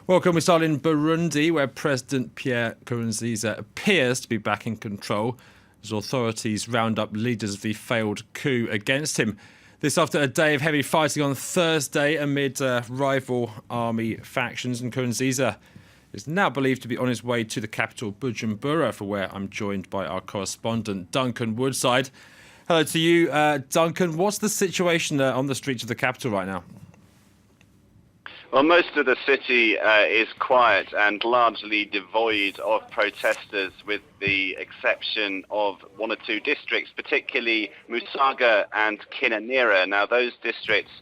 Welcome. We start in Burundi, where President Pierre Nkurunziza appears to be back in control as authorities round up leaders of the failed coup against him. This after a day of heavy fighting on Thursday amid rival army factions. And Nkurunziza is now believed to be on his way to the capital, Bujumbura, for where I'm joined by our correspondent, Duncan Woodside. Hello to you, Duncan. What's the situation on the streets of the capital right now? Well, most of the city is quiet and largely devoid of protesters, with the exception of one or two districts, particularly Musaga and Kinanira. Now, those districts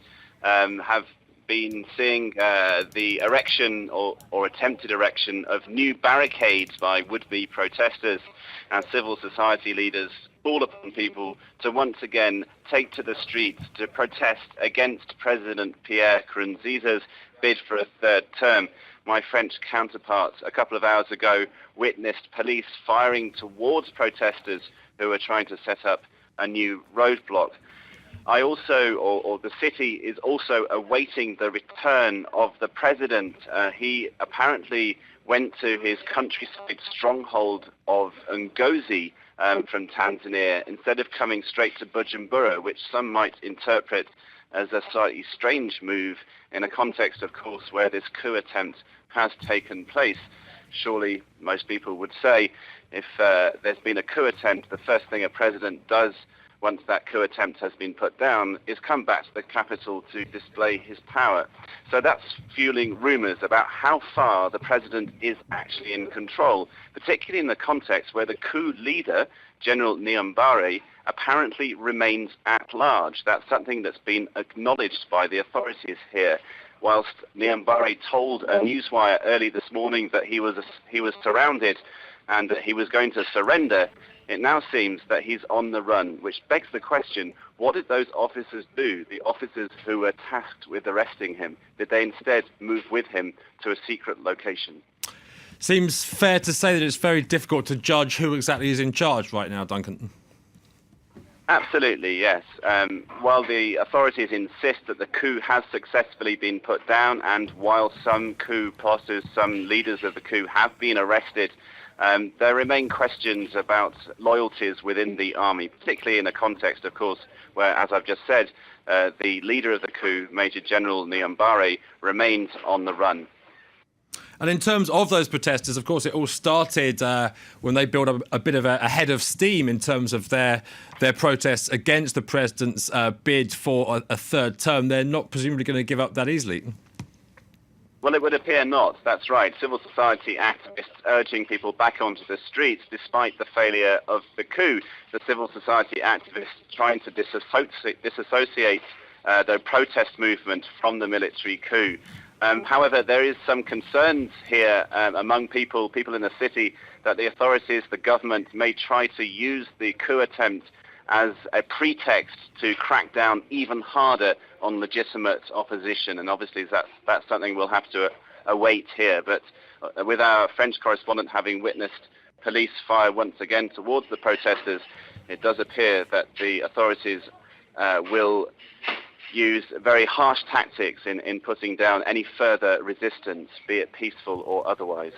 have been seeing the erection or attempted erection of new barricades by would-be protesters, and civil society leaders call upon people to once again take to the streets to protest against President Pierre Nkurunziza's bid for a third term. My French counterparts a couple of hours ago witnessed police firing towards protesters who were trying to set up a new roadblock. The city is also awaiting the return of the president. He apparently went to his countryside stronghold of Ngozi from Tanzania instead of coming straight to Bujumbura, which some might interpret as a slightly strange move in a context, of course, where this coup attempt has taken place. Surely most people would say if there's been a coup attempt, the first thing a president does once that coup attempt has been put down is come back to the capital to display his power. So that's fueling rumours about how far the president is actually in control, particularly in the context where the coup leader, General Niyombare, apparently remains at large. That's something that's been acknowledged by the authorities here. Whilst Niyombare told a newswire early this morning that he was surrounded and that he was going to surrender, it now seems that he's on the run, which begs the question, what did those officers do, the officers who were tasked with arresting him? Did they instead move with him to a secret location? Seems fair to say that it's very difficult to judge who exactly is in charge right now, Duncan. Absolutely, yes. While the authorities insist that the coup has successfully been put down, and while some coup plotters, some leaders of the coup have been arrested, there remain questions about loyalties within the army, particularly in a context, of course, where, as I've just said, the leader of the coup, Major General Niyombare, remains on the run. And in terms of those protesters, of course, it all started when they built up a bit of a head of steam in terms of their protests against the president's bid for a third term. They're not presumably going to give up that easily. Well, it would appear not. That's right. Civil society activists urging people back onto the streets despite the failure of the coup. The civil society activists trying to disassociate the protest movement from the military coup. However, there is some concerns here among people in the city that the authorities, the government, may try to use the coup attempt as a pretext to crack down even harder on legitimate opposition. And obviously that's something we'll have to await here. But with our French correspondent having witnessed police fire once again towards the protesters, it does appear that the authorities will use very harsh tactics in putting down any further resistance, be it peaceful or otherwise.